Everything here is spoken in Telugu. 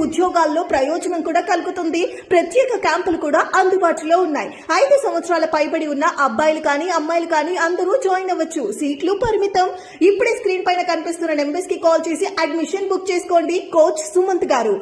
ఉద్యోగాల్లో ప్రయోజనం కూడా కలుగుతుంది. ప్రత్యేక క్యాంపులు కూడా అందుబాటులో ఉన్నాయి. 5 సంవత్సరాల పైబడి ఉన్న అబ్బాయిలు కానీ అమ్మాయిలు కానీ అందరూ జాయిన్ అవ్వచ్చు. సీట్లు పరిమితం. ఇప్పుడే స్క్రీన్ పైన కనిపిస్తున్న నెంబర్స్ కి కాల్ చేసి అడ్మిషన్ బుక్ చేసుకోండి. కోచ్ సుమంత్ గారు.